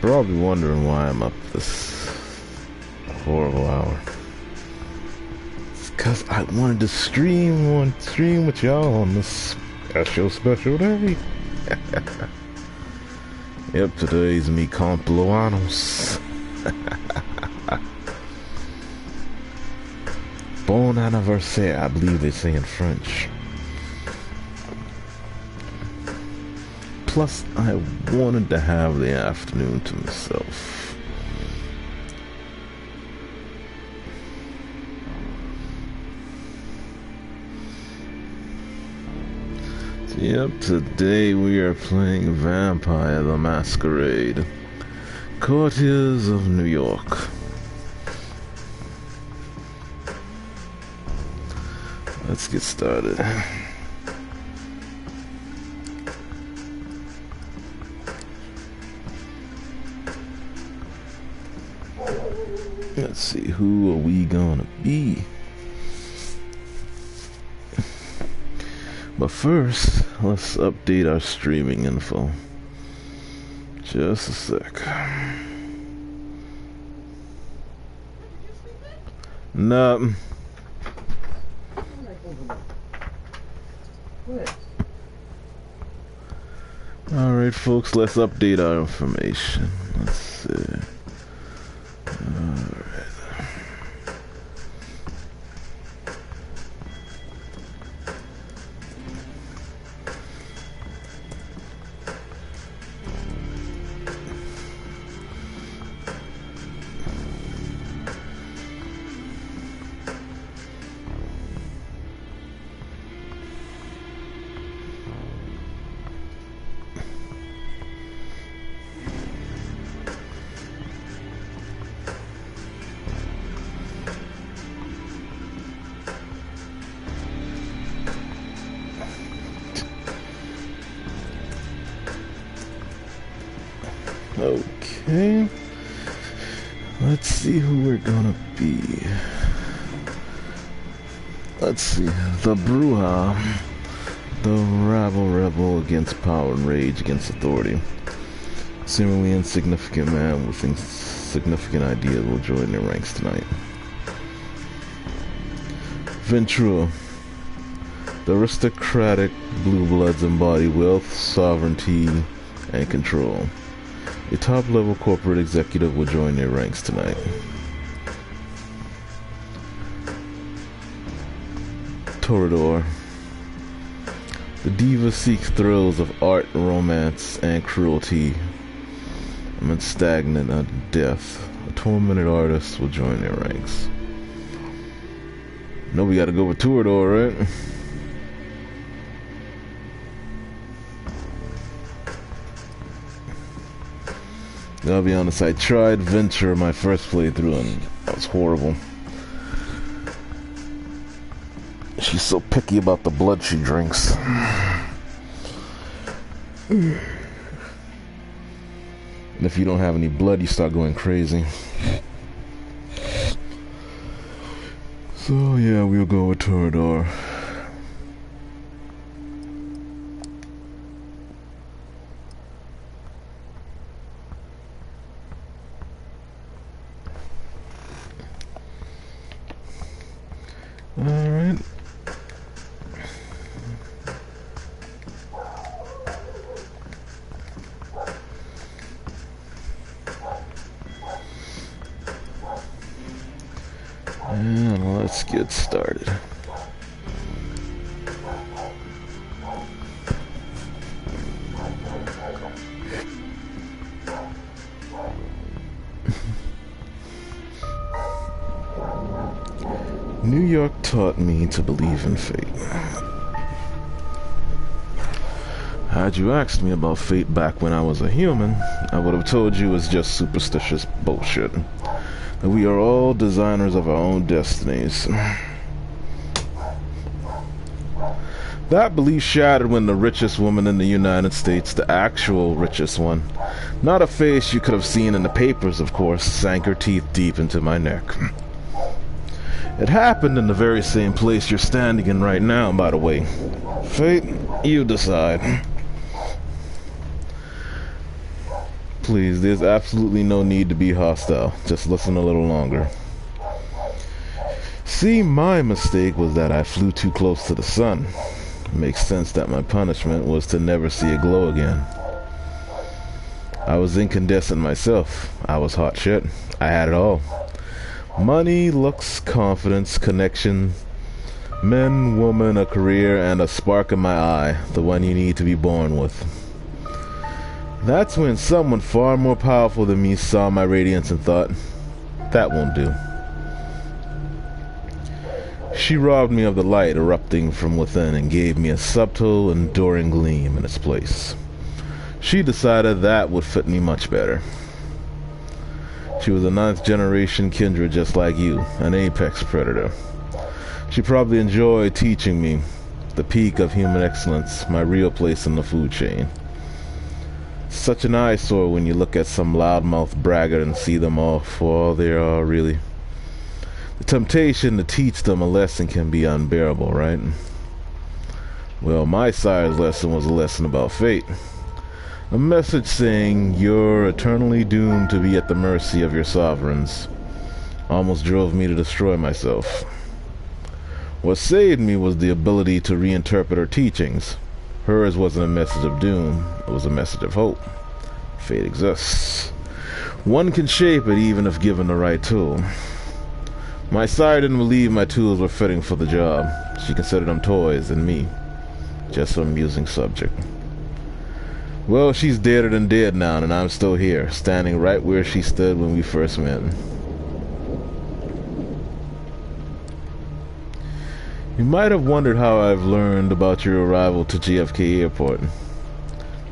probably wondering why I'm up this horrible hour. It's because I wanted to stream with y'all on this special day. Yep, today's mi cumpleaños. Bon anniversaire, I believe they say in French. Plus, I wanted to have the afternoon to myself. Yep, today we are playing Vampire the Masquerade. Cortiers of New York. Let's get started. Let's see, who are we gonna be? But first, let's update our streaming info. Just a sec. Nah. Alright folks, let's update our information. Let's see. Alright. Okay, let's see who we're gonna be. Let's see, the Bruja, the rebel against power and rage against authority. Seemingly insignificant man with significant ideas will join their ranks tonight. Ventura, the aristocratic blue bloods embody wealth, sovereignty, and control. A top-level corporate executive will join their ranks tonight. Toreador. The diva seeks thrills of art, romance, and cruelty amidst stagnant death. A tormented artist will join their ranks. No, we gotta go with Toreador, right? I'll be honest, I tried Venture my first playthrough and that was horrible. She's so picky about the blood she drinks. And if you don't have any blood, you start going crazy. So yeah, we'll go with Toreador. Alright. And let's get started. New York taught me to believe in fate. Had you asked me about fate back when I was a human, I would have told you it's just superstitious bullshit. That we are all designers of our own destinies. That belief shattered when the richest woman in the United States, the actual richest one, not a face you could have seen in the papers, of course, sank her teeth deep into my neck. It happened in the very same place you're standing in right now, by the way. Fate, you decide. Please, there's absolutely no need to be hostile. Just listen a little longer. See, my mistake was that I flew too close to the sun. Makes sense that my punishment was to never see it glow again. I was incandescent myself. I was hot shit. I had it all. Money, looks, confidence, connection, men, woman, a career, and a spark in my eye, the one you need to be born with. That's when someone far more powerful than me saw my radiance and thought, that won't do. She robbed me of the light erupting from within and gave me a subtle, enduring gleam in its place. She decided that would fit me much better. She was a 9th generation kindred just like you, an apex predator. She probably enjoyed teaching me the peak of human excellence, my real place in the food chain. Such an eyesore when you look at some loudmouth braggart and see them all for all they are, really. The temptation to teach them a lesson can be unbearable, right? Well, my sire's lesson was a lesson about fate. A message saying you're eternally doomed to be at the mercy of your sovereigns. Almost drove me to destroy myself. What saved me was the ability to reinterpret her teachings. Hers wasn't a message of doom, it was a message of hope. Fate exists. One can shape it even if given the right tool. My sire didn't believe my tools were fitting for the job. She considered them toys and me just an amusing subject. Well, she's deader than dead now, and I'm still here, standing right where she stood when we first met. You might have wondered how I've learned about your arrival to JFK Airport.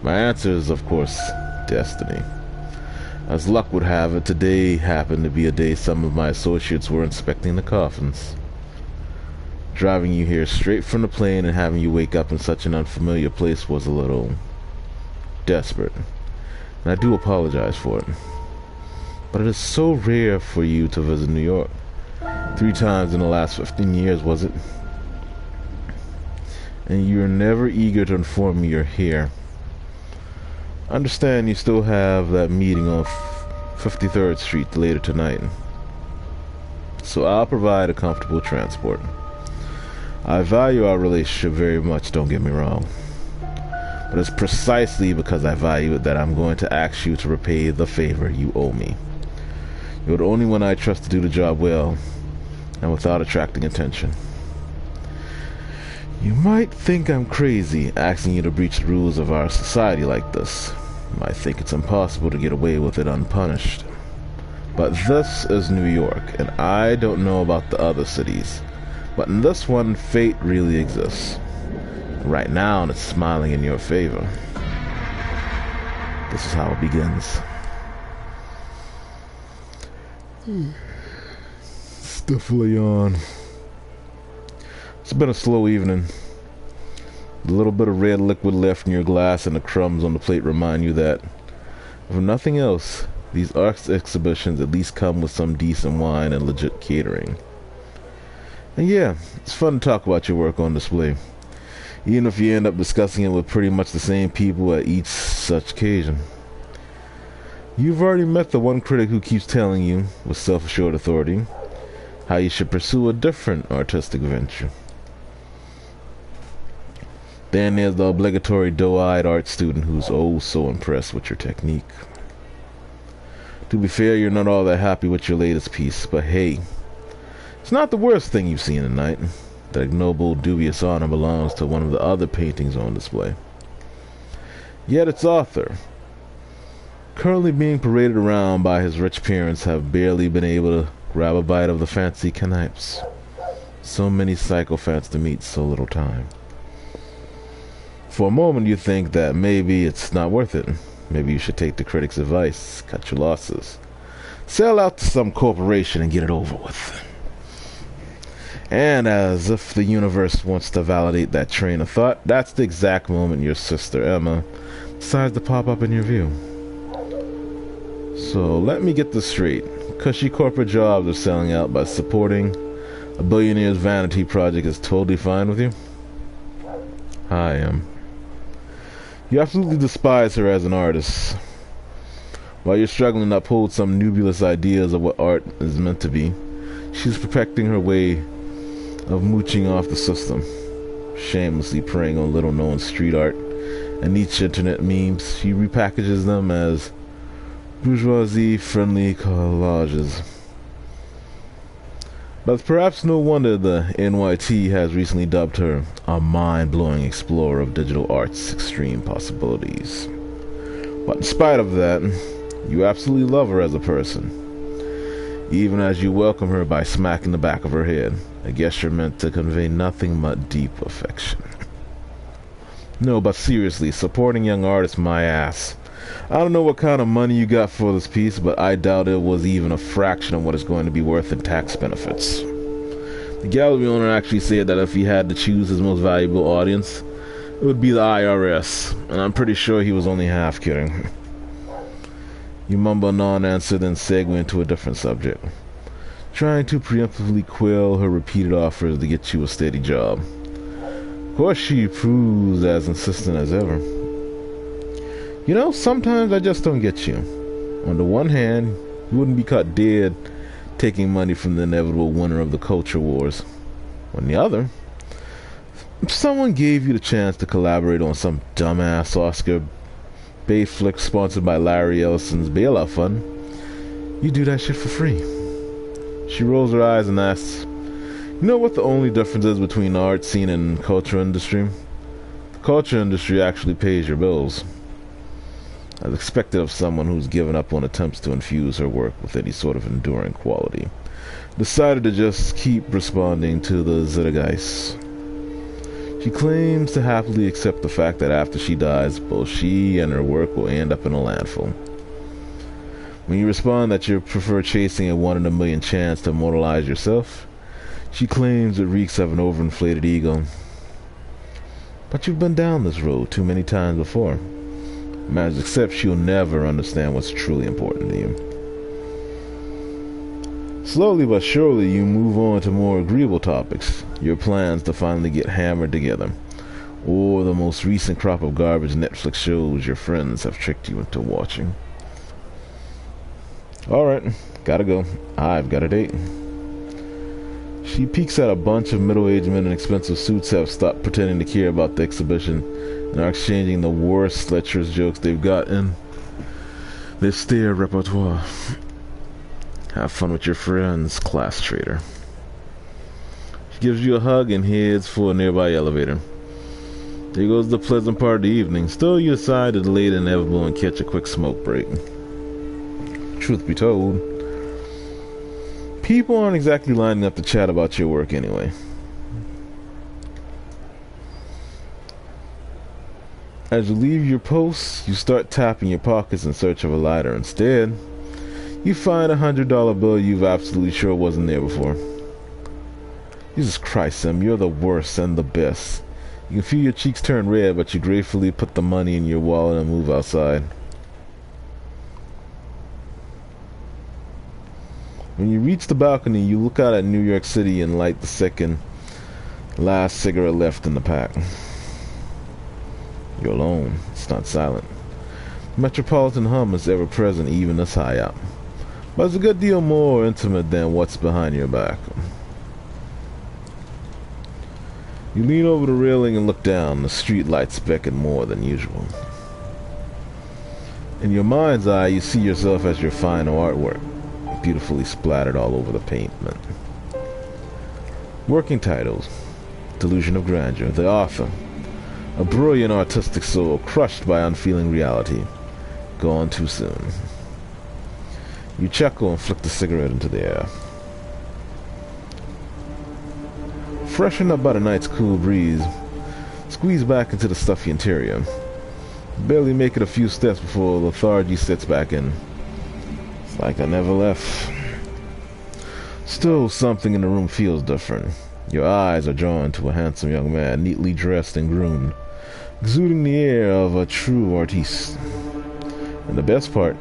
My answer is, of course, destiny. As luck would have it, today happened to be a day some of my associates were inspecting the coffins. Driving you here straight from the plane and having you wake up in such an unfamiliar place was a little desperate, and I do apologize for it. But it is so rare for you to visit New York. 3 times in the last 15 years, was it? And you're never eager to inform me you're here. Understand you still have that meeting on 53rd Street later tonight. So I'll provide a comfortable transport. I value our relationship very much, don't get me wrong. But it's precisely because I value it that I'm going to ask you to repay the favor you owe me. You're the only one I trust to do the job well, and without attracting attention. You might think I'm crazy asking you to breach the rules of our society like this. You might think it's impossible to get away with it unpunished. But this is New York, and I don't know about the other cities. But in this one, fate really exists. Right now, it's smiling in your favor. This is how it begins. Stiffly yawn. It's been a slow evening. The little bit of red liquid left in your glass and the crumbs on the plate remind you that, if nothing else, these arts exhibitions at least come with some decent wine and legit catering. And yeah, it's fun to talk about your work on display, even if you end up discussing it with pretty much the same people at each such occasion. You've already met the one critic who keeps telling you, with self-assured authority, how you should pursue a different artistic venture. Then there's the obligatory doe-eyed art student who's oh so impressed with your technique. To be fair, you're not all that happy with your latest piece, but hey, it's not the worst thing you've seen tonight. That ignoble, dubious honor belongs to one of the other paintings on display. Yet its author, currently being paraded around by his rich parents, have barely been able to grab a bite of the fancy canapes. So many sycophants to meet, so little time. For a moment you think that maybe it's not worth it. Maybe you should take the critic's advice, cut your losses, sell out to some corporation and get it over with. And as if the universe wants to validate that train of thought, that's the exact moment your sister Emma decides to pop up in your view. So let me get this straight. Cushy corporate jobs are selling out by supporting a billionaire's vanity project is totally fine with you? Hi, Em. You absolutely despise her as an artist. While you're struggling to uphold some nebulous ideas of what art is meant to be, she's perfecting her way of mooching off the system, shamelessly preying on little-known street art and niche internet memes. She repackages them as bourgeoisie-friendly collages. But perhaps no wonder the NYT has recently dubbed her a mind-blowing explorer of digital art's extreme possibilities. But in spite of that, you absolutely love her as a person, even as you welcome her by smacking the back of her head, a gesture meant to convey nothing but deep affection. No, but seriously, supporting young artists, my ass. I don't know what kind of money you got for this piece, but I doubt it was even a fraction of what it's going to be worth in tax benefits. The gallery owner actually said that if he had to choose his most valuable audience, it would be the IRS, and I'm pretty sure he was only half kidding. You mumble a non-answer, then segue into a different subject, trying to preemptively quell her repeated offers to get you a steady job. Of course, she proves as insistent as ever. You know, sometimes I just don't get you. On the one hand, you wouldn't be caught dead taking money from the inevitable winner of the culture wars. On the other, if someone gave you the chance to collaborate on some dumbass Oscar bait flick sponsored by Larry Ellison's bailout fund, you do that shit for free. She rolls her eyes and asks, you know what the only difference is between the art scene and culture industry? The culture industry actually pays your bills. As expected of someone who's given up on attempts to infuse her work with any sort of enduring quality, decided to just keep responding to the zeitgeist. She claims to happily accept the fact that after she dies, both she and her work will end up in a landfill. When you respond that you prefer chasing a 1 in a million chance to immortalize yourself, she claims it reeks of an overinflated ego. But you've been down this road too many times before. Managed to accept she'll never understand what's truly important to you. Slowly but surely, you move on to more agreeable topics. Your plans to finally get hammered together, or the most recent crop of garbage Netflix shows your friends have tricked you into watching. Alright, gotta go. I've got a date. She peeks at a bunch of middle-aged men in expensive suits have stopped pretending to care about the exhibition and are exchanging the worst lecherous jokes they've got in their stare repertoire. Have fun with your friends, class traitor. She gives you a hug and heads for a nearby elevator. There goes the pleasant part of the evening. Still, you decide to delay the inevitable and catch a quick smoke break. Truth be told, people aren't exactly lining up to chat about your work anyway. As you leave your post, you start tapping your pockets in search of a lighter. Instead, you find a $100 bill you've absolutely sure wasn't there before. Jesus Christ, Sam, you're the worst and the best. You can feel your cheeks turn red, but you gratefully put the money in your wallet and move outside. When you reach the balcony, you look out at New York City and light the second last cigarette left in the pack. You're alone. It's not silent. Metropolitan hum is ever present, even this high up. But it's a good deal more intimate than what's behind your back. You lean over the railing and look down. The street lights beckon more than usual. In your mind's eye, you see yourself as your final artwork, beautifully splattered all over the pavement. Working titles: Delusion of Grandeur, The Author, a brilliant artistic soul crushed by unfeeling reality, gone too soon. You chuckle and flick the cigarette into the air. Freshened up by the night's cool breeze, squeeze back into the stuffy interior. Barely make it a few steps before lethargy sets back in. It's like I never left. Still, something in the room feels different. Your eyes are drawn to a handsome young man, neatly dressed and groomed, exuding the air of a true artiste. And the best part,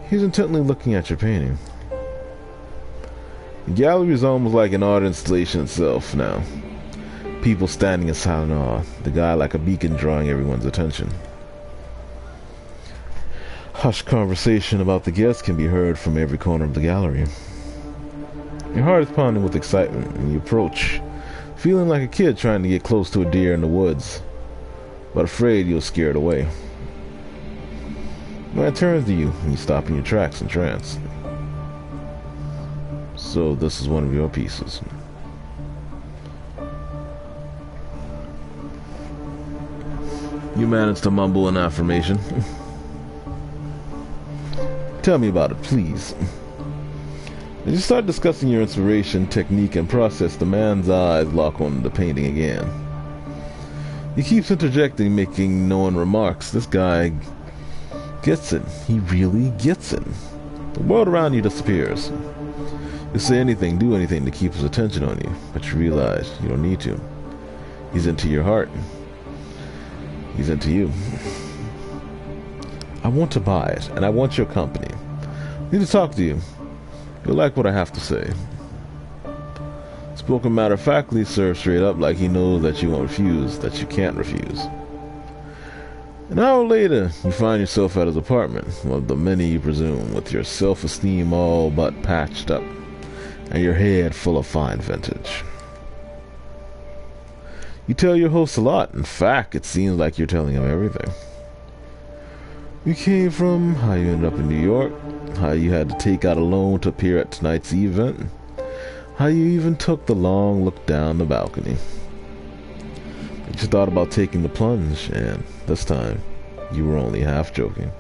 he's intently looking at your painting. The gallery is almost like an art installation itself now. People standing in silent awe, the guy like a beacon drawing everyone's attention. Hushed conversation about the guests can be heard from every corner of the gallery. Your heart is pounding with excitement, and you approach, feeling like a kid trying to get close to a deer in the woods, but afraid you'll scare it away. The man turns to you, and you stop in your tracks in trance. So this is one of your pieces. You manage to mumble an affirmation. Tell me about it, please. As you start discussing your inspiration, technique, and process, the man's eyes lock on the painting again. He keeps interjecting, making knowing remarks. This guy gets it. He really gets it. The world around you disappears. You say anything, do anything to keep his attention on you, but you realize you don't need to. He's into your heart. He's into you. I want to buy it, and I want your company. I need to talk to you. You'll like what I have to say. Spoken matter-of-factly, served straight up, like he knows that you won't refuse, that you can't refuse. An hour later, you find yourself at his apartment, one of the many you presume, with your self-esteem all but patched up, and your head full of fine vintage. You tell your host a lot. In fact, it seems like you're telling him everything. You came from, how you ended up in New York, how you had to take out a loan to appear at tonight's event, how you even took the long look down the balcony. You just thought about taking the plunge, and this time, you were only half joking.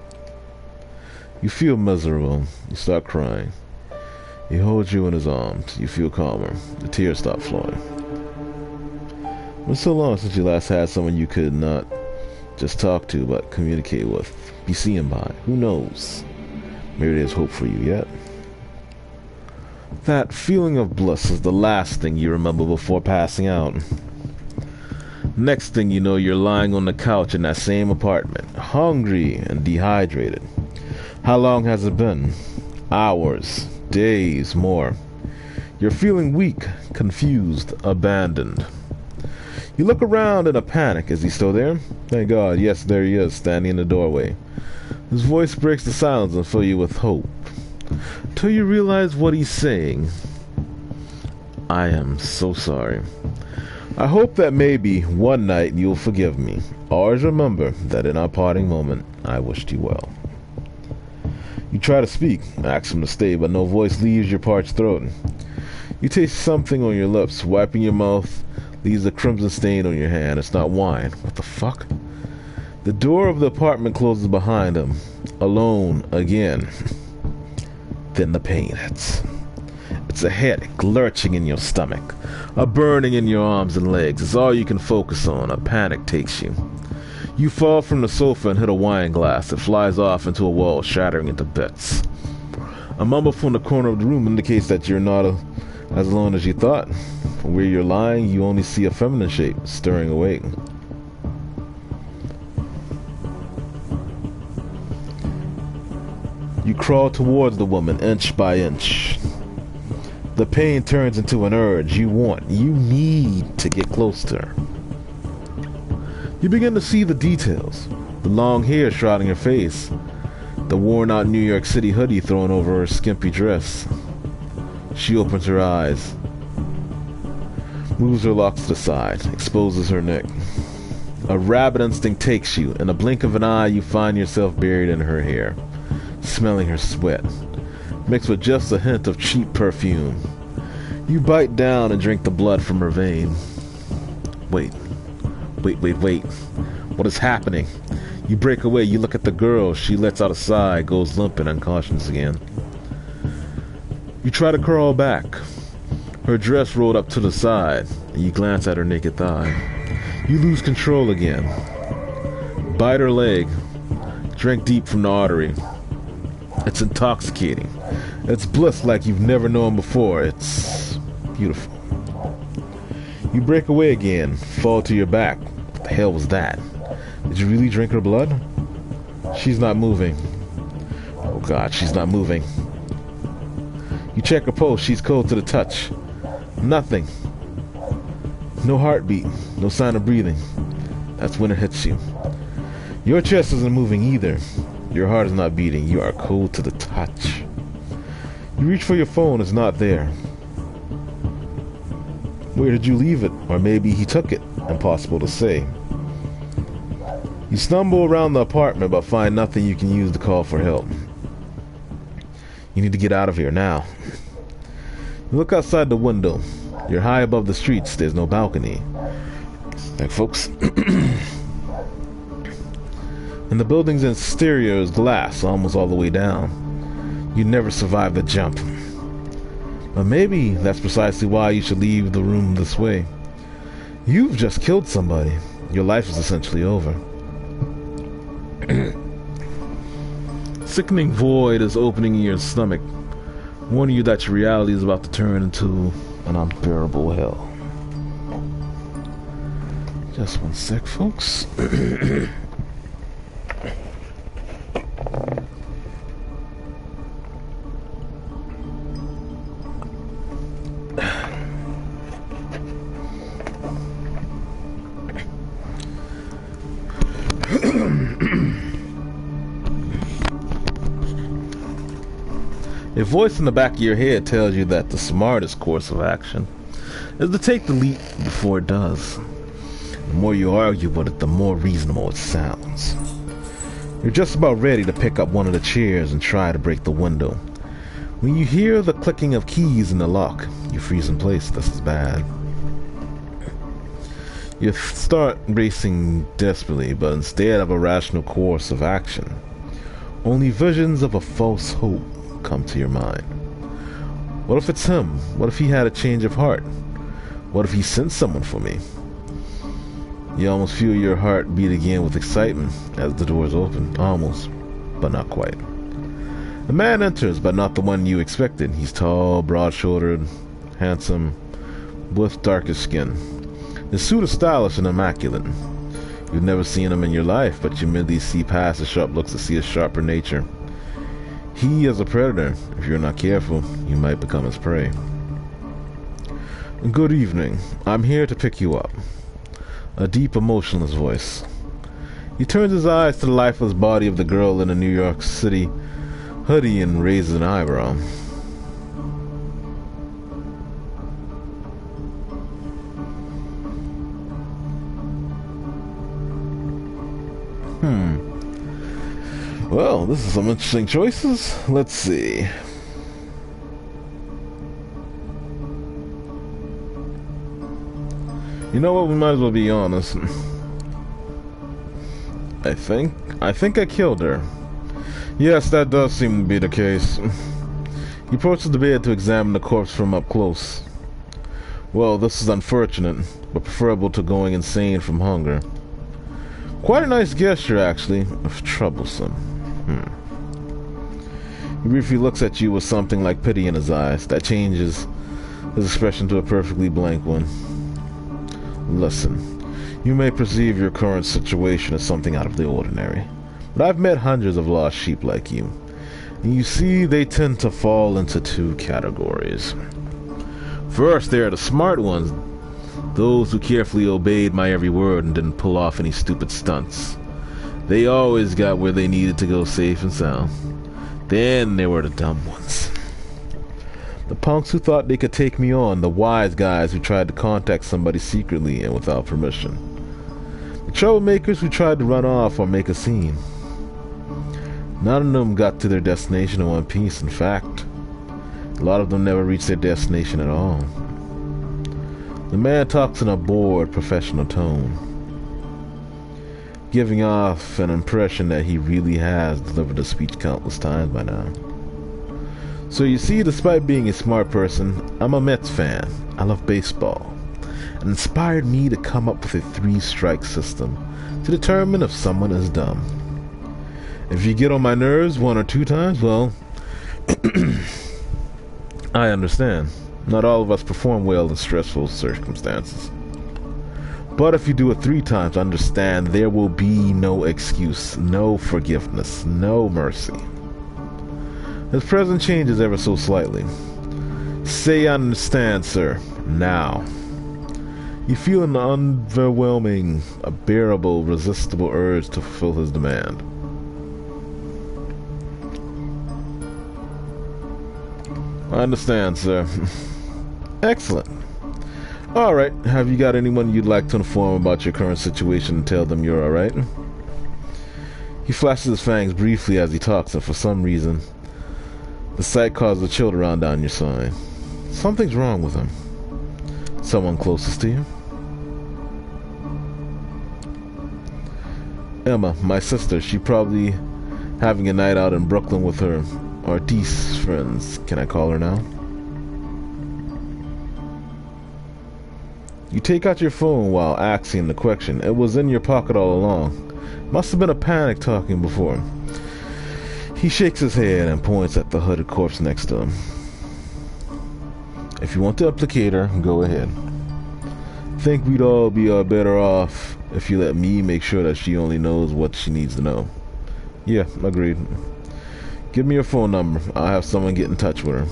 You feel miserable. You start crying. He holds you in his arms. You feel calmer. The tears stop flowing. It was so long since you last had someone you could not just talk to, but communicate with, be seen by. Who knows? Maybe there's hope for you yet. That feeling of bliss is the last thing you remember before passing out. Next thing you know, you're lying on the couch in that same apartment, hungry and dehydrated. How long has it been? Hours, days, more. You're feeling weak, confused, abandoned. You look around in a panic. Is he still there? Thank God, yes, there he is, standing in the doorway. His voice breaks the silence and fills you with hope. Till you realize what he's saying. I am so sorry. I hope that maybe one night you'll forgive me. Always remember that in our parting moment, I wished you well. You try to speak, ask him to stay, but no voice leaves your parched throat. You taste something on your lips, wiping your mouth, leaves a crimson stain on your hand. It's not wine. What the fuck? The door of the apartment closes behind him. Alone again. Then the pain hits. It's a headache lurching in your stomach, a burning in your arms and legs. It's all you can focus on. A panic takes you. You fall from the sofa and hit a wine glass. It flies off into a wall, shattering into bits. A mumble from the corner of the room indicates that you're not as alone as you thought. From where you're lying, you only see a feminine shape stirring awake. You crawl towards the woman, inch by inch. The pain turns into an urge. You need to get close to her. You begin to see the details. The long hair shrouding her face. The worn-out New York City hoodie thrown over her skimpy dress. She opens her eyes. Moves her locks to the side. Exposes her neck. A rabid instinct takes you. In a blink of an eye, you find yourself buried in her hair. Smelling her sweat, mixed with just a hint of cheap perfume. You bite down and drink the blood from her vein. Wait. What is happening? You break away. You look at the girl. She lets out a sigh, goes limp and unconscious again. You try to crawl back. Her dress rolled up to the side, and you glance at her naked thigh. You lose control again. Bite her leg. Drink deep from the artery. It's intoxicating. It's bliss like you've never known before. It's beautiful. You break away again, fall to your back. What the hell was that? Did you really drink her blood? She's not moving. Oh God, she's not moving. You check her pulse. She's cold to the touch. Nothing. No heartbeat. No sign of breathing. That's when it hits you. Your chest isn't moving either. Your heart is not beating. You are cold to the touch. You reach for your phone. It's not there. Where did you leave it? Or maybe he took it. Impossible to say. You stumble around the apartment but find nothing you can use to call for help. You need to get out of here now. You look outside the window. You're high above the streets. There's no balcony. Like, folks. And the building's exterior is glass almost all the way down. You never survive the jump. But maybe that's precisely why you should leave the room this way. You've just killed somebody. Your life is essentially over. Sickening void is opening in your stomach, warning you that your reality is about to turn into an unbearable hell. Just one sec, folks. A voice in the back of your head tells you that the smartest course of action is to take the leap before it does. The more you argue with it, the more reasonable it sounds. You're just about ready to pick up one of the chairs and try to break the window. When you hear the clicking of keys in the lock, you freeze in place. This is bad. You start racing desperately, but instead of a rational course of action, only visions of a false hope come to your mind. What if it's him? What if he had a change of heart? What if he sent someone for me? You almost feel your heart beat again with excitement as the doors open. Almost, but not quite. A man enters, but not the one you expected. He's tall, broad-shouldered, handsome, with darkish skin. His suit is stylish and immaculate. You've never seen him in your life, but you immediately see past his sharp looks to see his sharper nature. He is a predator. If you're not careful, you might become his prey. Good evening. I'm here to pick you up. A deep, emotionless voice. He turns his eyes to the lifeless body of the girl in a New York City hoodie and raises an eyebrow. Well, this is some interesting choices. Let's see. You know what? We might as well be honest. I think I killed her. Yes, that does seem to be the case. He approaches the bed to examine the corpse from up close. Well, this is unfortunate, but preferable to going insane from hunger. Quite a nice gesture, actually, if troublesome. He briefly looks at you with something like pity in his eyes. That changes his expression to a perfectly blank one. Listen, you may perceive your current situation as something out of the ordinary, but I've met hundreds of lost sheep like you, and you see they tend to fall into two categories. First, there are the smart ones, those who carefully obeyed my every word and didn't pull off any stupid stunts. They always got where they needed to go safe and sound. Then there were the dumb ones. The punks who thought they could take me on, the wise guys who tried to contact somebody secretly and without permission. The troublemakers who tried to run off or make a scene. None of them got to their destination in one piece. In fact, a lot of them never reached their destination at all. The man talks in a bored, professional tone, giving off an impression that he really has delivered a speech countless times by now. So you see, despite being a smart person, I'm a Mets fan. I love baseball. It inspired me to come up with a 3-strike system to determine if someone is dumb. If you get on my nerves 1 or 2 times, well, I understand. Not all of us perform well in stressful circumstances. But if you do it 3 times, understand there will be no excuse, no forgiveness, no mercy. His present changes ever so slightly. Say I understand, sir, now. You feel an overwhelming, unbearable, resistible urge to fulfill his demand. I understand, sir. Excellent. Alright, have you got anyone you'd like to inform about your current situation and tell them you're alright? He flashes his fangs briefly as he talks, and for some reason, the sight causes a chill to run down your spine. Something's wrong with him. Someone closest to you? Emma, my sister. She probably having a night out in Brooklyn with her artiste friends. Can I call her now? You take out your phone while asking the question. It was in your pocket all along. Must have been a panic talking before. He shakes his head and points at the hooded corpse next to him. If you want to implicate her, go ahead. Think we'd all be better off if you let me make sure that she only knows what she needs to know. Yeah, agreed. Give me your phone number. I'll have someone get in touch with her.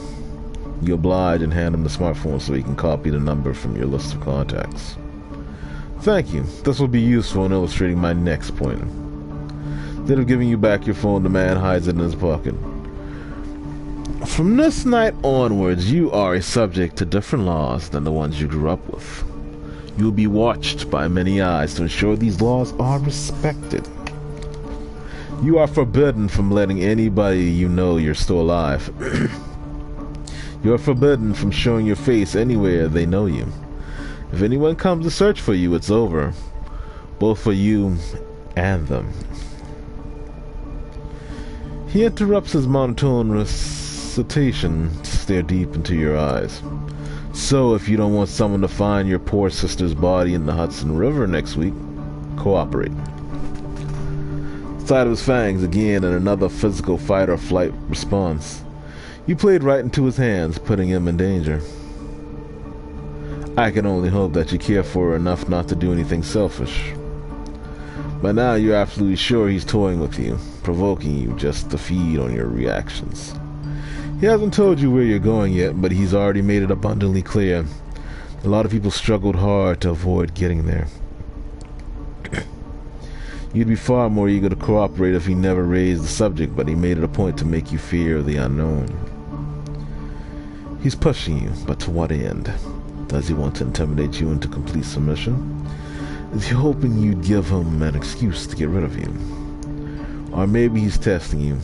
You oblige and hand him the smartphone so he can copy the number from your list of contacts. Thank you. This will be useful in illustrating my next point. Instead of giving you back your phone, the man hides it in his pocket. From this night onwards, you are a subject to different laws than the ones you grew up with. You will be watched by many eyes to ensure these laws are respected. You are forbidden from letting anybody you know you're still alive. You are forbidden from showing your face anywhere they know you. If anyone comes to search for you, it's over. Both for you and them. He interrupts his monotone recitation to stare deep into your eyes. So, if you don't want someone to find your poor sister's body in the Hudson River next week, cooperate. Sight of his fangs again and another physical fight or flight response. You played right into his hands, putting him in danger. I can only hope that you care for her enough not to do anything selfish. By now you're absolutely sure he's toying with you, provoking you just to feed on your reactions. He hasn't told you where you're going yet, but he's already made it abundantly clear. A lot of people struggled hard to avoid getting there. You'd be far more eager to cooperate if he never raised the subject, but he made it a point to make you fear the unknown. He's pushing you, but to what end? Does he want to intimidate you into complete submission? Is he hoping you'd give him an excuse to get rid of you? Or maybe he's testing you,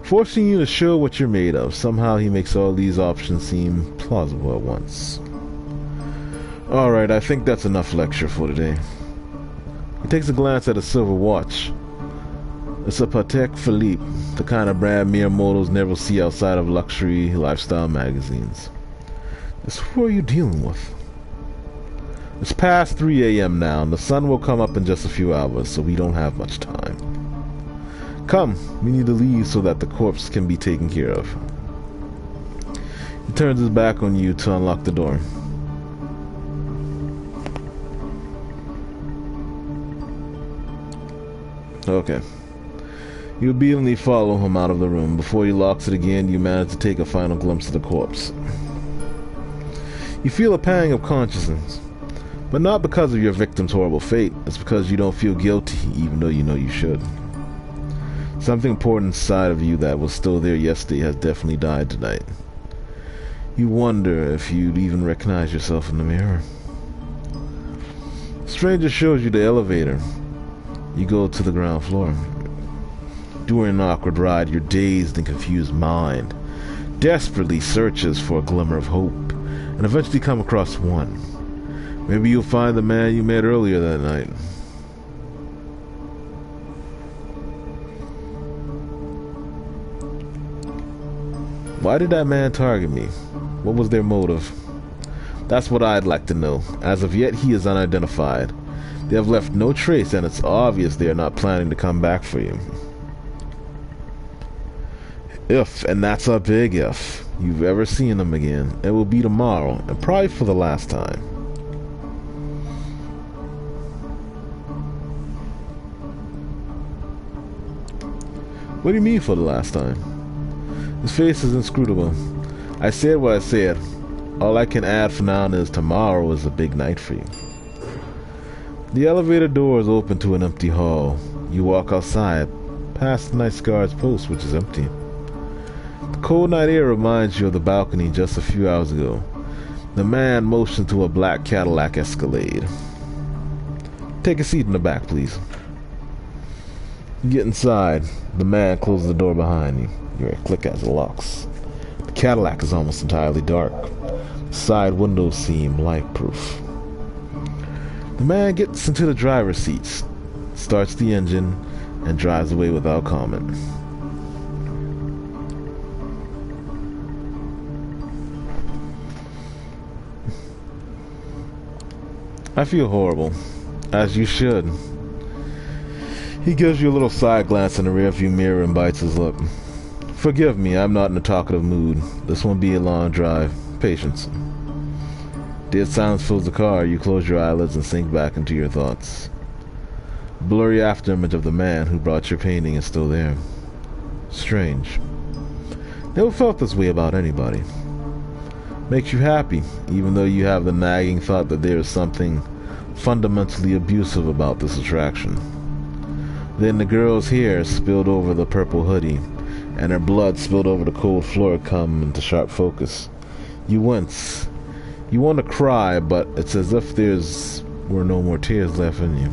forcing you to show what you're made of. Somehow he makes all these options seem plausible at once. Alright, I think that's enough lecture for today. He takes a glance at a silver watch. It's a Patek Philippe, the kind of brand mere mortals never see outside of luxury lifestyle magazines. Just who are you dealing with? It's past 3 a.m. now, and the sun will come up in just a few hours, so we don't have much time. Come, we need to leave so that the corpse can be taken care of. He turns his back on you to unlock the door. Okay. You obediently follow him out of the room. Before he locks it again, you manage to take a final glimpse of the corpse. You feel a pang of conscience, but not because of your victim's horrible fate. It's because you don't feel guilty, even though you know you should. Something important inside of you that was still there yesterday has definitely died tonight. You wonder if you'd even recognize yourself in the mirror. The stranger shows you the elevator. You go to the ground floor. During an awkward ride, your dazed and confused mind desperately searches for a glimmer of hope, and eventually come across one. Maybe you'll find the man you met earlier that night. Why did that man target me? What was their motive? That's what I'd like to know. As of yet, he is unidentified. They have left no trace, and it's obvious they are not planning to come back for you. If, and that's a big if, you've ever seen them again, it will be tomorrow, and probably for the last time. What do you mean for the last time? His face is inscrutable. I said what I said. All I can add for now is tomorrow is a big night for you. The elevator doors open to an empty hall. You walk outside, past the night guard's post, which is empty. The cold night air reminds you of the balcony just a few hours ago. The man motioned to a black Cadillac Escalade. Take a seat in the back, please. You get inside. The man closes the door behind you. You hear a click as it locks. The Cadillac is almost entirely dark. The side windows seem light-proof. The man gets into the driver's seat, starts the engine, and drives away without comment. I feel horrible, as you should. He gives you a little side glance in the rearview mirror and bites his lip. Forgive me, I'm not in a talkative mood. This won't be a long drive. Patience. Dead silence fills the car. You close your eyelids and sink back into your thoughts. Blurry afterimage of the man who brought your painting is still there. Strange. Never felt this way about anybody. Makes you happy, even though you have the nagging thought that there is something fundamentally abusive about this attraction. Then the girl's hair spilled over the purple hoodie, and her blood spilled over the cold floor come into sharp focus. You wince. You want to cry, but it's as if were no more tears left in you.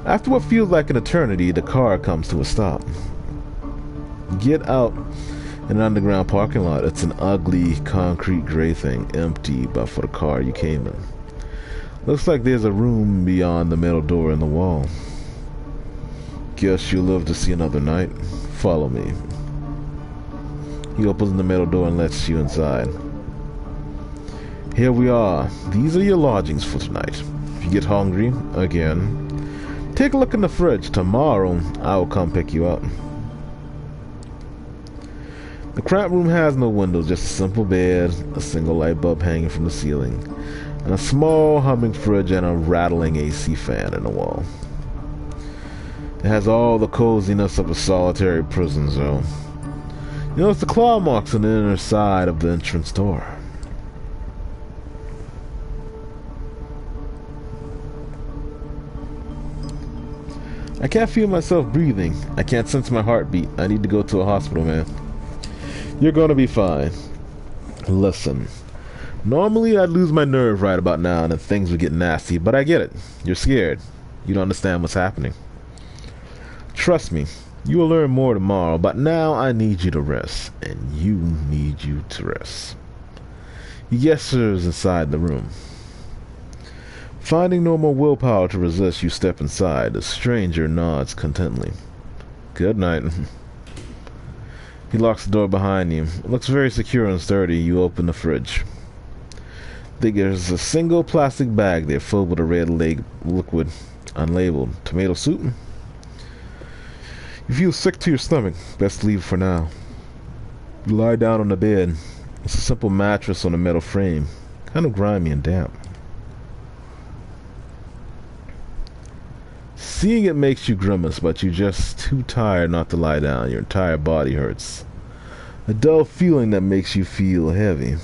After what feels like an eternity, the car comes to a stop. Get out in an underground parking lot. It's an ugly, concrete gray thing, empty but for the car you came in. Looks like there's a room beyond the metal door in the wall. Guess you'll live to see another night. Follow me. He opens the metal door and lets you inside. Here we are. These are your lodgings for tonight. If you get hungry, again, take a look in the fridge. Tomorrow, I will come pick you up. The cramped room has no windows, just a simple bed, a single light bulb hanging from the ceiling, and a small humming fridge and a rattling AC fan in the wall. It has all the coziness of a solitary prison zone. You notice the claw marks on the inner side of the entrance door. I can't feel myself breathing. I can't sense my heartbeat. I need to go to a hospital, man. You're gonna be fine. Listen. Normally I'd lose my nerve right about now and things would get nasty, but I get it. You're scared. You don't understand what's happening. Trust me, you will learn more tomorrow, but now I need you to rest, and you need you to rest. He gestures inside the room. Finding no more willpower to resist, you step inside. The stranger nods contently. Good night. He locks the door behind you. It looks very secure and sturdy. You open the fridge. There's a single plastic bag there filled with a red liquid, unlabeled. Tomato soup? You feel sick to your stomach. Best leave for now. You lie down on the bed. It's a simple mattress on a metal frame. Kind of grimy and damp. Seeing it makes you grimace, but you're just too tired not to lie down. Your entire body hurts. A dull feeling that makes you feel heavy.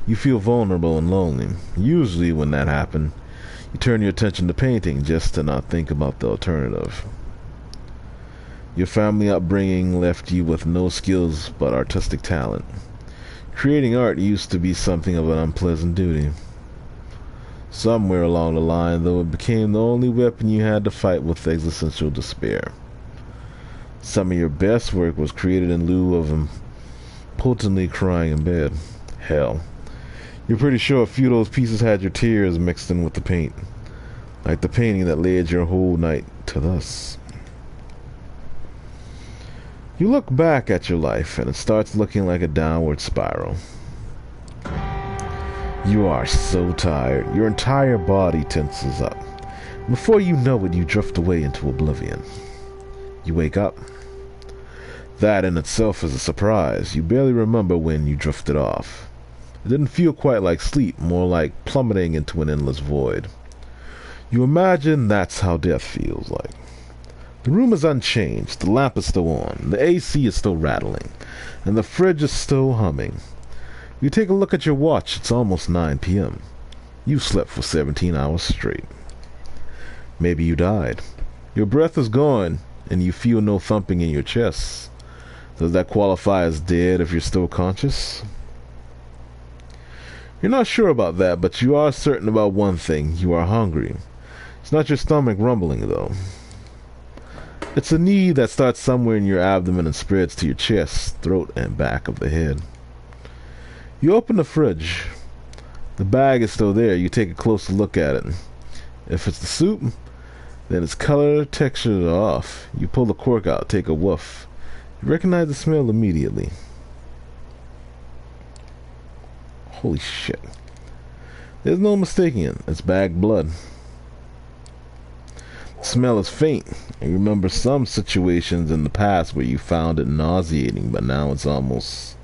You feel vulnerable and lonely. Usually when that happens, you turn your attention to painting just to not think about the alternative. Your family upbringing left you with no skills but artistic talent. Creating art used to be something of an unpleasant duty. Somewhere along the line, though, it became the only weapon you had to fight with existential despair. Some of your best work was created in lieu of impotently crying in bed. Hell, you're pretty sure a few of those pieces had your tears mixed in with the paint. Like the painting that led your whole night to thus. You look back at your life, and it starts looking like a downward spiral. You are so tired. Your entire body tenses up. Before you know it, you drift away into oblivion. You wake up. That in itself is a surprise. You barely remember when you drifted off. It didn't feel quite like sleep, more like plummeting into an endless void. You imagine that's how death feels like. The room is unchanged. The lamp is still on. The AC is still rattling. And the fridge is still humming. You take a look at your watch. It's almost 9 p.m. You slept for 17 hours straight. Maybe you died. Your breath is gone. and you feel no thumping in your chest. Does that qualify as dead if you're still conscious? You're not sure about that, but you are certain about one thing. You are hungry. It's not your stomach rumbling, though. It's a need that starts somewhere in your abdomen and spreads to your chest, throat, and back of the head. You open the fridge. The bag is still there. You take a closer look at it. If it's the soup, then its color, texture are off. You pull the cork out, take a whiff. You recognize the smell immediately. Holy shit. There's no mistaking it. It's bag blood. The smell is faint. You remember some situations in the past where you found it nauseating, but now it's almost...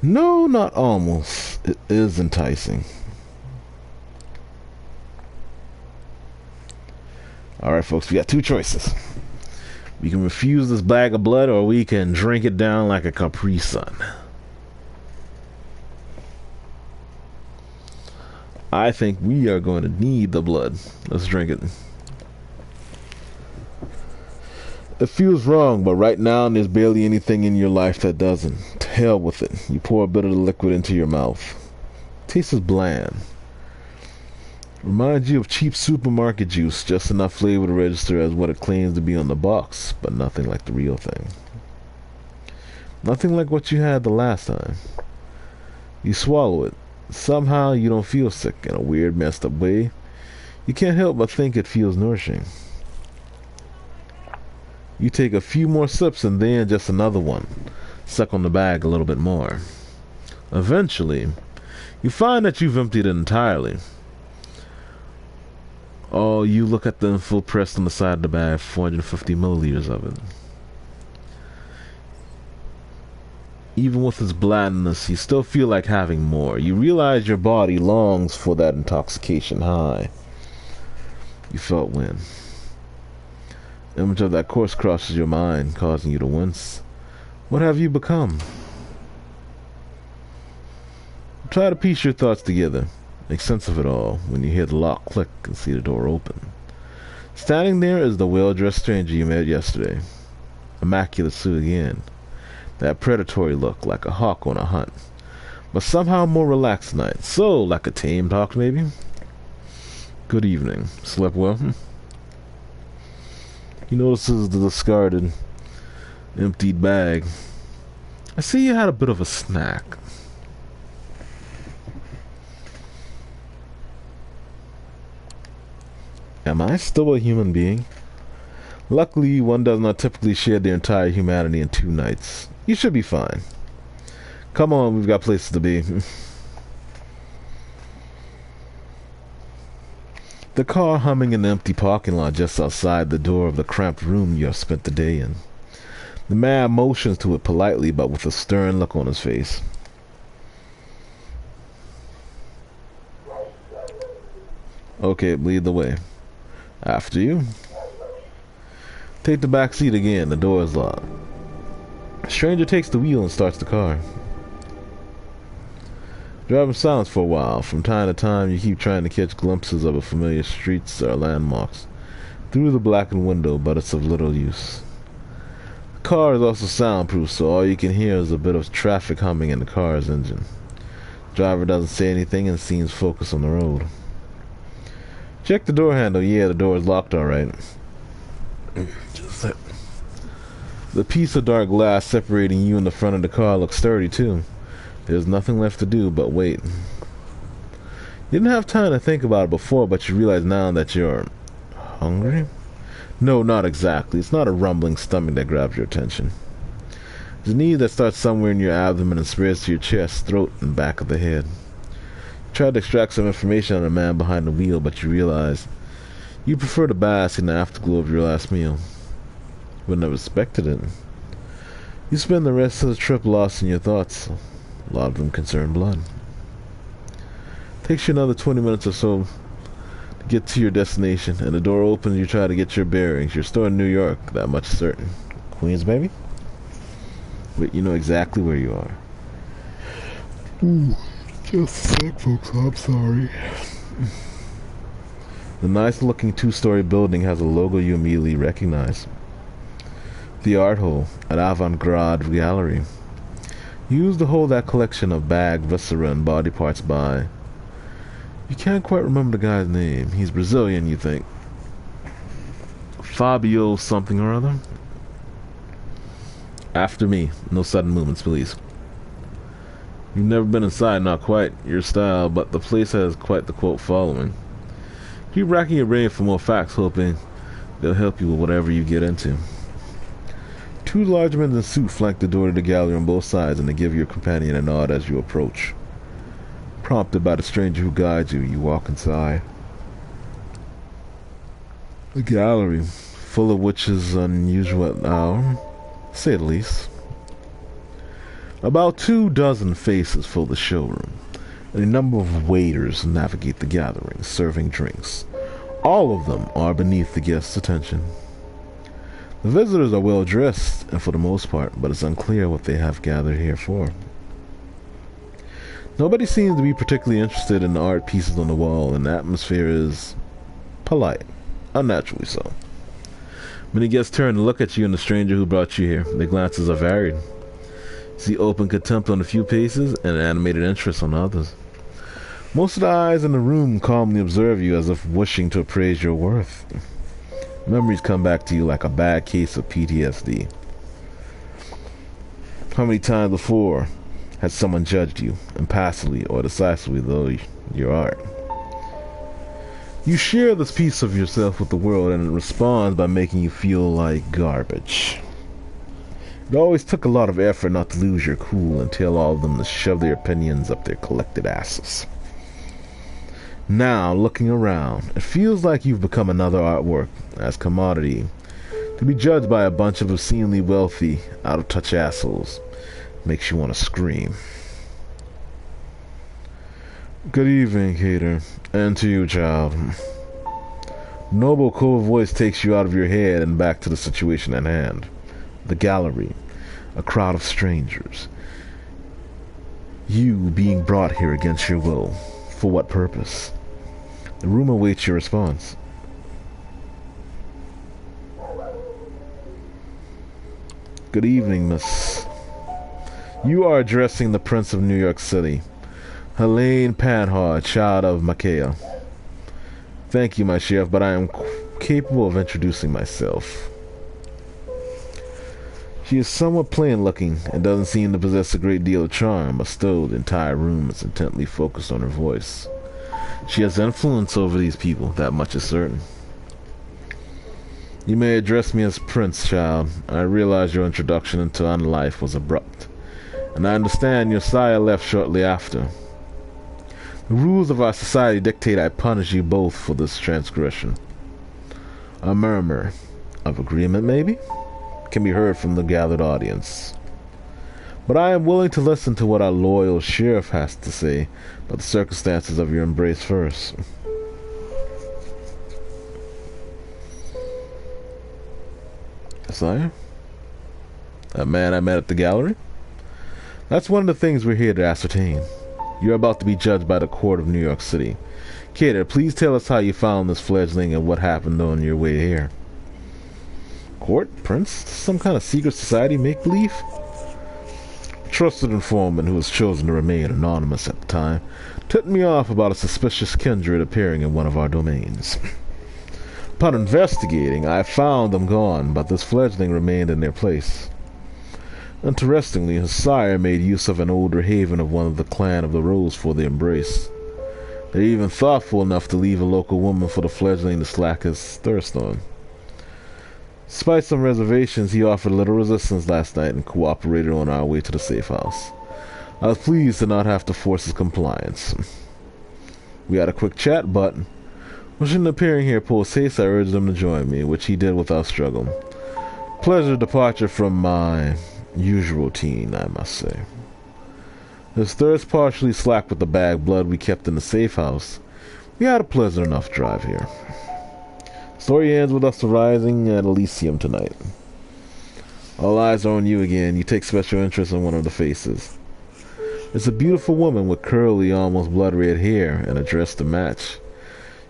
No, not almost. It is enticing. Alright, folks, we got two choices. We can refuse this bag of blood, or we can drink it down like a Capri Sun. I think we are going to need the blood. Let's drink it. It feels wrong, but right now there's barely anything in your life that doesn't. To hell with it. You pour a bit of the liquid into your mouth. Tastes bland. Reminds you of cheap supermarket juice, just enough flavor to register as what it claims to be on the box, but nothing like the real thing. Nothing like what you had the last time. You swallow it. Somehow you don't feel sick in a weird, messed up way. You can't help but think it feels nourishing. You take a few more sips and then just another one. Suck on the bag a little bit more. Eventually, you find that you've emptied it entirely. Oh, you look at the full pressed on the side of the bag, 450 milliliters of it. Even with its blandness, you still feel like having more. You realize your body longs for that intoxication high you felt when. The image of that course crosses your mind, causing you to wince. What have you become? Try to piece your thoughts together. Make sense of it all when you hear the lock click and see the door open. Standing there is the well-dressed stranger you met yesterday. Immaculate suit again. That predatory look, like a hawk on a hunt. But somehow more relaxed tonight. So, like a tamed hawk, maybe? Good evening. Slept well? He notices the discarded, emptied bag. I see you had a bit of a snack. Am I still a human being? Luckily, one does not typically share their entire humanity in 2 nights. You should be fine. Come on, we've got places to be. The car humming in the empty parking lot just outside the door of the cramped room you have spent the day in. The man motions to it politely, but with a stern look on his face. Okay, lead the way. After you. Take the back seat again. The door is locked. The stranger takes the wheel and starts the car. Driving silence for a while. From time to time, you keep trying to catch glimpses of familiar streets or landmarks through the blackened window, but it's of little use. The car is also soundproof, so all you can hear is a bit of traffic humming in the car's engine. The driver doesn't say anything and seems focused on the road. Check the door handle. Yeah, the door is locked alright. The piece of dark glass separating you and the front of the car looks sturdy too. There's nothing left to do but wait. You didn't have time to think about it before, but you realize now that you're hungry? No, not exactly. It's not a rumbling stomach that grabs your attention. It's a need that starts somewhere in your abdomen and spreads to your chest, throat, and back of the head. You try to extract some information on the man behind the wheel, but you realize you prefer to bask in the afterglow of your last meal. Wouldn't have expected it. You spend the rest of the trip lost in your thoughts. A lot of them concern blood. Takes you another 20 minutes or so to get to your destination, and the door opens. You try to get your bearings. You're still in New York, that much certain. Queens, baby? Wait, you know exactly where you are. Ooh, just a sec, folks. I'm sorry. The nice-looking 2-story building has a logo you immediately recognize. The art hole, an avant-garde gallery. Used to hold that collection of bag, viscera, and body parts by... You can't quite remember the guy's name. He's Brazilian, you think. Fabio something or other? After me. No sudden movements, please. You've never been inside, not quite your style, but the place has quite the quote following. Keep racking your brain for more facts, hoping they'll help you with whatever you get into. Two large men in suit flank the door to the gallery on both sides, and they give your companion a nod as you approach. Prompted by the stranger who guides you, you walk inside. The gallery, full of which is unusual at an hour, to say the least. About 24 faces fill the showroom, and a number of waiters navigate the gathering, serving drinks. All of them are beneath the guests' attention. The visitors are well dressed, and for the most part, but it's unclear what they have gathered here for. Nobody seems to be particularly interested in the art pieces on the wall, and the atmosphere is polite, unnaturally so. Many guests turn to look at you and the stranger who brought you here. Their glances are varied. You see open contempt on a few faces and animated interest on others. Most of the eyes in the room calmly observe you as if wishing to appraise your worth. Memories come back to you like a bad case of PTSD. How many times before has someone judged you, impassively or decisively though your art? You share this piece of yourself with the world, and it responds by making you feel like garbage. It always took a lot of effort not to lose your cool and tell all of them to shove their opinions up their collected asses. Now, looking around, it feels like you've become another artwork, as commodity, to be judged by a bunch of obscenely wealthy, out-of-touch assholes. Makes you want to scream. Good evening, Cater. And to you, child. Noble, cool voice takes you out of your head and back to the situation at hand. The gallery. A crowd of strangers. You being brought here against your will. For what purpose? The room awaits your response. Good evening, miss. You are addressing the Prince of New York City, Helene Panhard, child of Makea. Thank you, my chef, but I am capable of introducing myself. She is somewhat plain-looking and doesn't seem to possess a great deal of charm, but still the entire room is intently focused on her voice. She has influence over these people, that much is certain. You may address me as Prince, child. I realize your introduction into unlife was abrupt, and I understand your sire left shortly after. The rules of our society dictate I punish you both for this transgression. A murmur of agreement, maybe, can be heard from the gathered audience. But I am willing to listen to what our loyal sheriff has to say about the circumstances of your embrace first. Sire? That man I met at the gallery? That's one of the things we're here to ascertain. You're about to be judged by the court of New York City. Cater, please tell us how you found this fledgling and what happened on your way here. Court? Prince? Some kind of secret society make-believe? Trusted informant who was chosen to remain anonymous at the time tipped me off about a suspicious kindred appearing in one of our domains. Upon investigating, I found them gone, but this fledgling remained in their place. Interestingly, his sire made use of an older haven of one of the clan of the Rose for the embrace. They're even thoughtful enough to leave a local woman for the fledgling to slack his thirst on. Despite some reservations, he offered little resistance last night and cooperated on our way to the safe house. I was pleased to not have to force his compliance. We had a quick chat, but wishing appearing here post haste, I urged him to join me, which he did without struggle. Pleasure departure from my usual routine, I must say. His thirst partially slacked with the bag blood we kept in the safe house. We had a pleasant enough drive here. Story ends with us arriving at Elysium tonight. All eyes are on you again. You take special interest in one of the faces. It's a beautiful woman with curly, almost blood-red hair and a dress to match.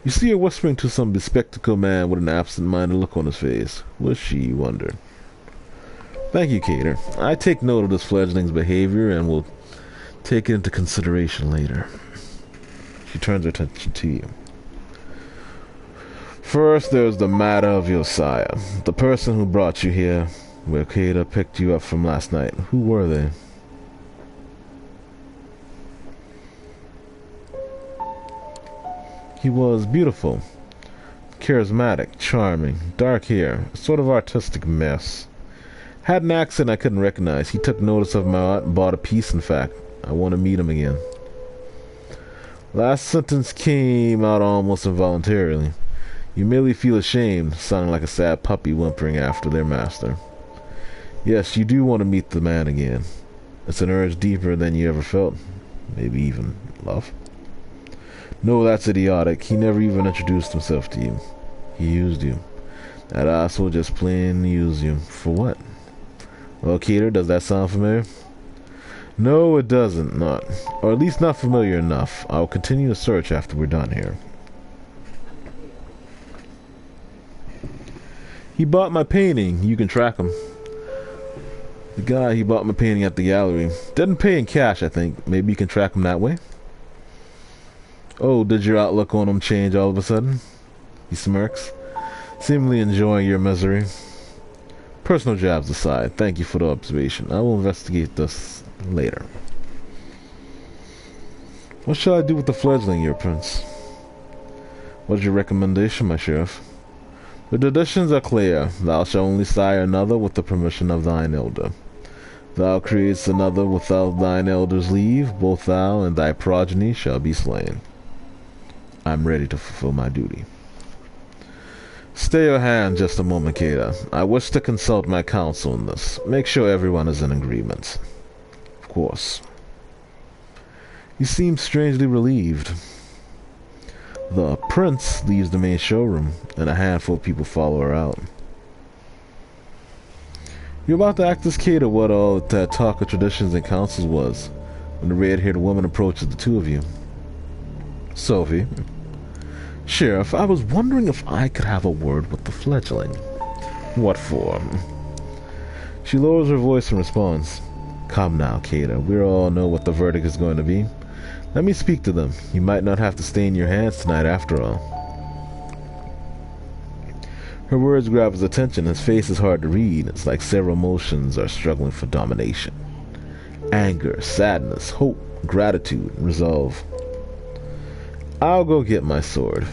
You see her whispering to some bespectacled man with an absent-minded look on his face. Was she, you wonder? Thank you, Cater. I take note of this fledgling's behavior and will take it into consideration later. She turns her attention to you. First, there's the matter of your sire. The person who brought you here, where Cater picked you up from last night. Who were they? He was beautiful, charismatic, charming, dark hair, a sort of artistic mess. Had an accent I couldn't recognize. He took notice of my art and bought a piece, in fact. I want to meet him again. Last sentence came out almost involuntarily. You merely feel ashamed, sounding like a sad puppy whimpering after their master. Yes, you do want to meet the man again. It's an urge deeper than you ever felt. Maybe even love. No, that's idiotic. He never even introduced himself to you. He used you. That asshole just plain used you. For what? Well, Cater, does that sound familiar? No, it doesn't. Not. Or at least not familiar enough. I'll continue to search after we're done here. He bought my painting. You can track him. The guy, he bought my painting at the gallery. Didn't pay in cash, I think. Maybe you can track him that way? Oh, did your outlook on him change all of a sudden? He smirks, seemingly enjoying your misery. Personal jabs aside, thank you for the observation. I will investigate this later. What shall I do with the fledgling, your prince? What is your recommendation, my sheriff? The traditions are clear. Thou shalt only sire another with the permission of thine elder. Thou createst another without thine elder's leave, both thou and thy progeny shall be slain. I am ready to fulfill my duty. Stay your hand just a moment, Cater. I wish to consult my counsel in this. Make sure everyone is in agreement. Of course. You seem strangely relieved. The prince leaves the main showroom, and a handful of people follow her out. You're about to ask this Cater what all that talk of traditions and councils was, when the red-haired woman approaches the two of you. Sophie. Sheriff, I was wondering if I could have a word with the fledgling. What for? She lowers her voice and responds, Come now, Cater. We all know what the verdict is going to be. Let me speak to them. You might not have to stain your hands tonight after all. Her words grab his attention. His face is hard to read. It's like several emotions are struggling for domination. Anger, sadness, hope, gratitude, resolve. I'll go get my sword.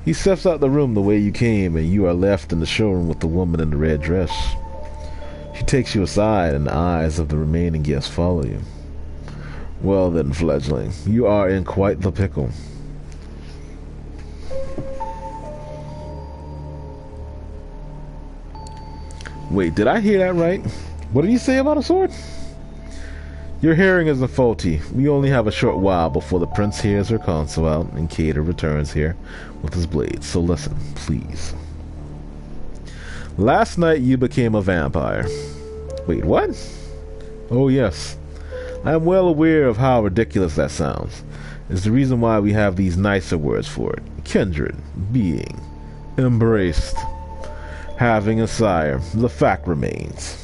He steps out the room the way you came, and you are left in the showroom with the woman in the red dress. She takes you aside, and the eyes of the remaining guests follow you. Well then, fledgling, you are in quite the pickle. Wait, did I hear that right? What did he say about a sword? Your hearing isn't faulty. We only have a short while before the prince hears her counsel out and Cater returns here with his blade. So listen, please. Last night you became a vampire. Wait, what? Oh yes. I am well aware of how ridiculous that sounds. It's the reason why we have these nicer words for it. Kindred, being, embraced, having a sire. The fact remains.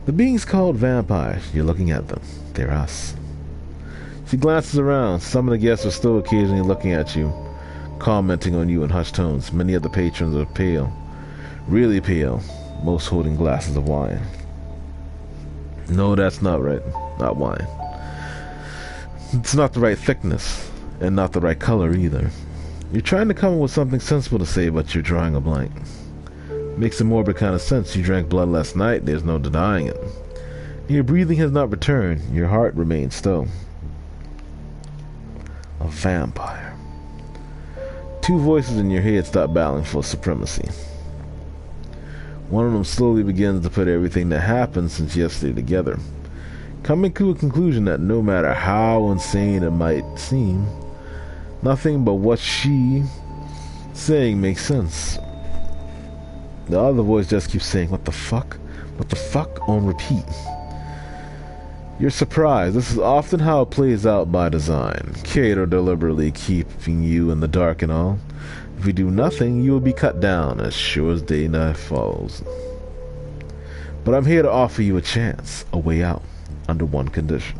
The beings called vampires, you're looking at them. They're us. She glances around. Some of the guests are still occasionally looking at you, commenting on you in hushed tones. Many of the patrons are pale. Really pale. Most holding glasses of wine. No, that's not right. Not wine. It's not the right thickness, and not the right color either. You're trying to come up with something sensible to say, but you're drawing a blank. Makes a morbid kind of sense. You drank blood last night, there's no denying it. Your breathing has not returned. Your heart remains still. A vampire. Two voices in your head stop battling for supremacy. One of them slowly begins to put everything that happened since yesterday together, coming to a conclusion that no matter how insane it might seem, nothing but what she's saying makes sense. The other voice just keeps saying, what the fuck? What the fuck? On repeat. You're surprised. This is often how it plays out by design. Cater deliberately keeping you in the dark and all. If you do nothing, you will be cut down as sure as day night falls. But I'm here to offer you a chance, a way out, under one condition.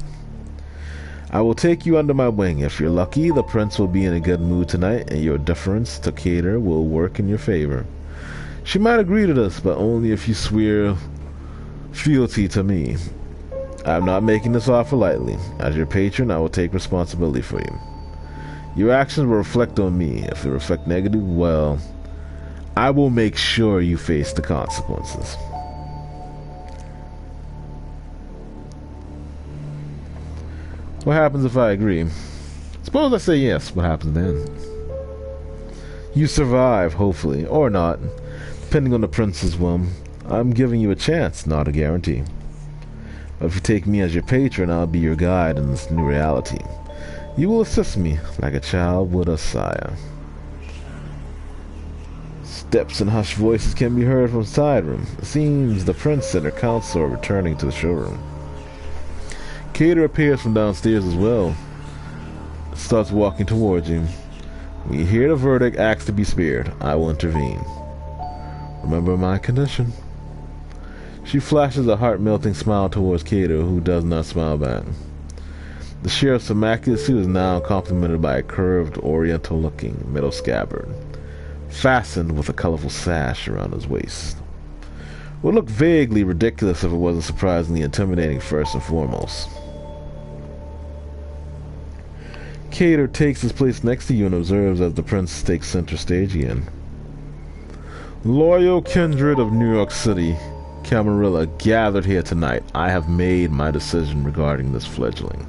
I will take you under my wing. If you're lucky, the prince will be in a good mood tonight, and your deference to Cater will work in your favor. She might agree to this, but only if you swear fealty to me. I'm not making this offer lightly. As your patron, I will take responsibility for you. Your actions will reflect on me. If they reflect negative, well, I will make sure you face the consequences. What happens if I agree? Suppose I say yes. What happens then? You survive, hopefully, or not, depending on the prince's whim. I'm giving you a chance, not a guarantee. But if you take me as your patron, I'll be your guide in this new reality. You will assist me like a child would a sire. Steps and hushed voices can be heard from the side room. It seems the prince and her council are returning to the showroom. Cater appears from downstairs as well. Starts walking towards you. When you hear the verdict, ask to be spared. I will intervene. Remember my condition. She flashes a heart-melting smile towards Cater, who does not smile back. The sheriff's immaculate suit is now complemented by a curved, oriental-looking metal scabbard, fastened with a colorful sash around his waist. Would look vaguely ridiculous if it wasn't surprisingly intimidating first and foremost. Cater takes his place next to you and observes as the prince takes center stage again. Loyal kindred of New York City, Camarilla, gathered here tonight. I have made my decision regarding this fledgling.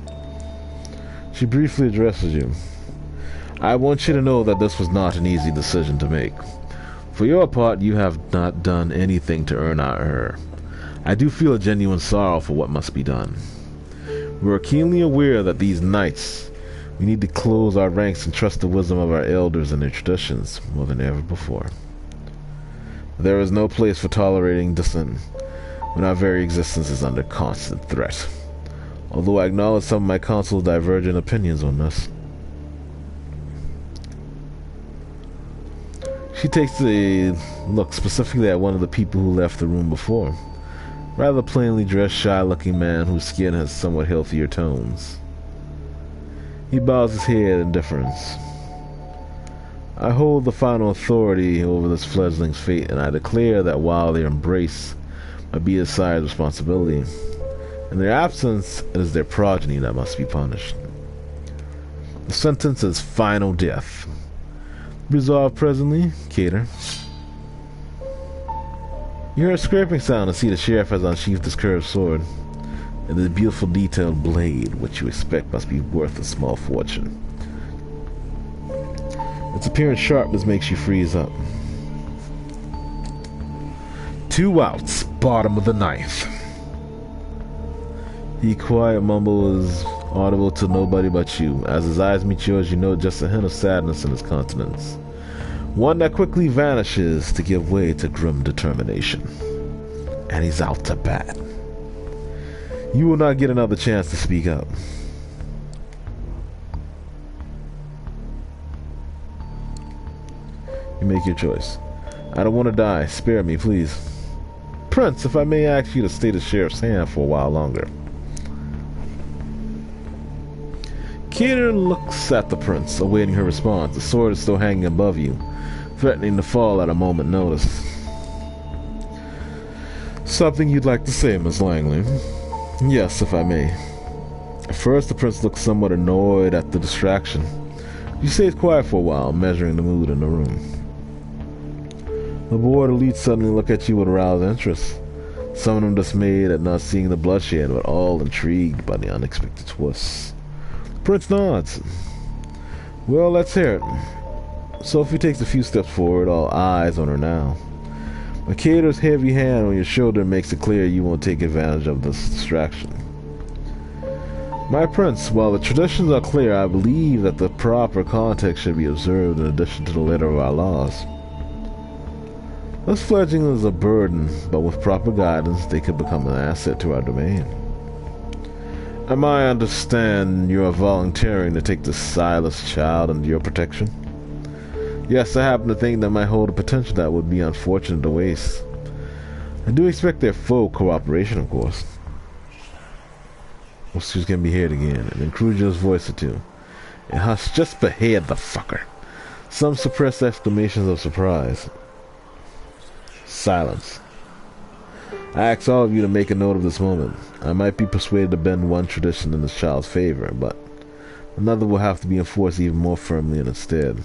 She briefly addresses you. I want you to know that this was not an easy decision to make. For your part, you have not done anything to earn our her. I do feel a genuine sorrow for what must be done. We are keenly aware that these nights, we need to close our ranks and trust the wisdom of our elders and their traditions more than ever before. There is no place for tolerating dissent when our very existence is under constant threat. Although I acknowledge some of my council's divergent opinions on this. She takes a look specifically at one of the people who left the room before. Rather plainly dressed, shy-looking man whose skin has somewhat healthier tones. He bows his head in deference. I hold the final authority over this fledgling's fate, and I declare that while their embrace might be a sire's responsibility, in their absence, it is their progeny that must be punished. The sentence is final death. Resolved presently, Cater. You hear a scraping sound and see the sheriff has unsheathed his curved sword, and the beautiful detailed blade, which you expect must be worth a small fortune. Its appearance sharpness makes you freeze up. 2 outs, bottom of the 9th. The quiet mumble is audible to nobody but you. As his eyes meet yours, you know just a hint of sadness in his countenance. One that quickly vanishes to give way to grim determination. And he's out to bat. You will not get another chance to speak up. You make your choice. I don't want to die. Spare me, please. Prince, if I may ask you to stay the sheriff's hand for a while longer. Cater looks at the prince, awaiting her response. The sword is still hanging above you, threatening to fall at a moment's notice. Something you'd like to say, Miss Langley? Yes, if I may. At first, the prince looks somewhat annoyed at the distraction. He stays quiet for a while, measuring the mood in the room. The board elites suddenly look at you with aroused interest. Some of them dismayed at not seeing the bloodshed, but all intrigued by the unexpected twists. Prince nods. Well, let's hear it. Sophie takes a few steps forward, all eyes on her now. Cater's heavy hand on your shoulder makes it clear you won't take advantage of this distraction. My prince, while the traditions are clear, I believe that the proper context should be observed in addition to the letter of our laws. This fledgling is a burden, but with proper guidance, they could become an asset to our domain. Am I understand you are volunteering to take this sightless child under your protection? Yes, I happen to think that might hold a potential that would be unfortunate to waste. I do expect their full cooperation, of course. Well, she's gonna be here again, and then Crujo's voice or two. And hush, just behead the fucker. Some suppressed exclamations of surprise. Silence. I ask all of you to make a note of this moment. I might be persuaded to bend one tradition in this child's favor, but another will have to be enforced even more firmly in its stead.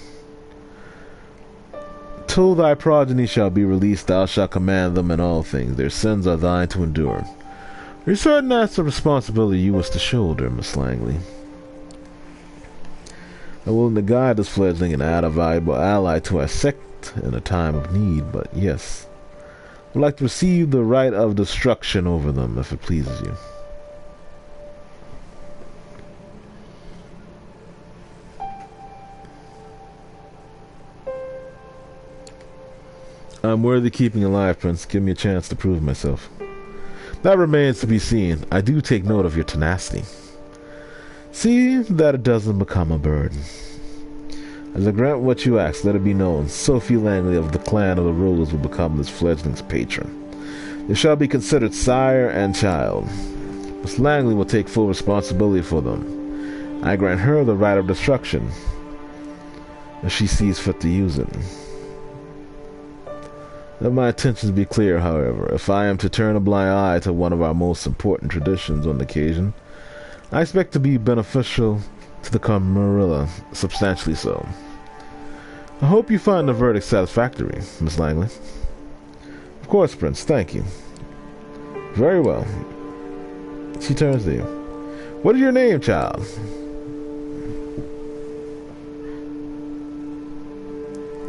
Till thy progeny shall be released, thou shalt command them in all things. Their sins are thine to endure. Are you certain that's a responsibility you wish to shoulder, Miss Langley? I'm willing to guide this fledgling and add a valuable ally to our sect in a time of need, but yes, I would like to receive the right of destruction over them, if it pleases you. I'm worthy keeping alive, Prince. Give me a chance to prove myself. That remains to be seen. I do take note of your tenacity. See that it doesn't become a burden. As I grant what you ask, let it be known, Sophie Langley of the Clan of the Rose will become this fledgling's patron. They shall be considered sire and child. Miss Langley will take full responsibility for them. I grant her the right of destruction, if she sees fit to use it. Let my intentions be clear, however. If I am to turn a blind eye to one of our most important traditions on the occasion, I expect to be beneficial to the Camarilla, substantially so. I hope you find the verdict satisfactory, Miss Langley. Of course, Prince, thank you. Very well. She turns to you. What is your name, child?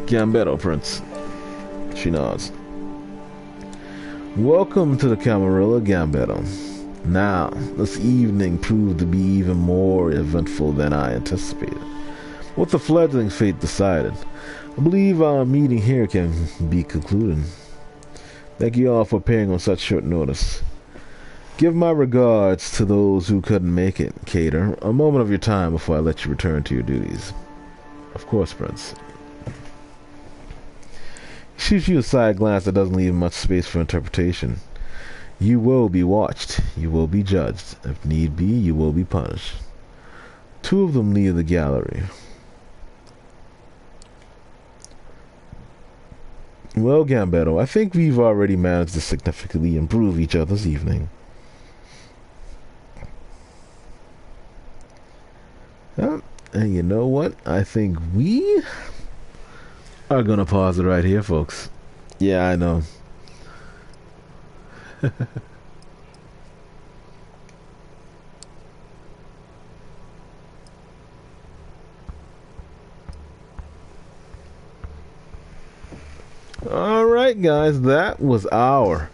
Gambetto, Prince. She nods. Welcome to the Camarilla, Gambetto. Now, this evening proved to be even more eventful than I anticipated. What the fledgling's fate decided, I believe our meeting here can be concluded. Thank you all for appearing on such short notice. Give my regards to those who couldn't make it, Cater. A moment of your time before I let you return to your duties. Of course, Prince. Shoots you a side glance that doesn't leave much space for interpretation. You will be watched. You will be judged. If need be, you will be punished. Two of them leave the gallery. Well, Gambetto, I think we've already managed to significantly improve each other's evening. And you know what? I think we are gonna pause it right here, folks. Yeah, I know. Alright, guys, that was our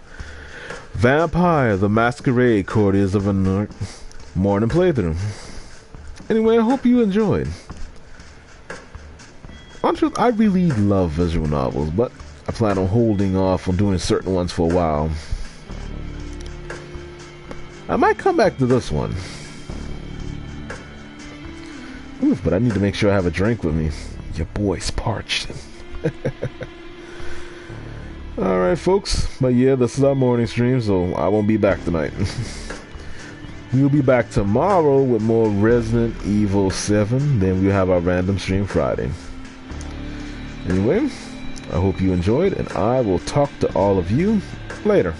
Vampire the Masquerade Courtiers of a morning playthrough. Anyway, I hope you enjoyed. Honestly, I really love visual novels, but I plan on holding off on doing certain ones for a while. I might come back to this one. Oof, but I need to make sure I have a drink with me. Your boy's parched. Alright, folks. But yeah, this is our morning stream, so I won't be back tonight. We'll be back tomorrow with more Resident Evil 7. Then we'll have our random stream Friday. Anyway, I hope you enjoyed, and I will talk to all of you later.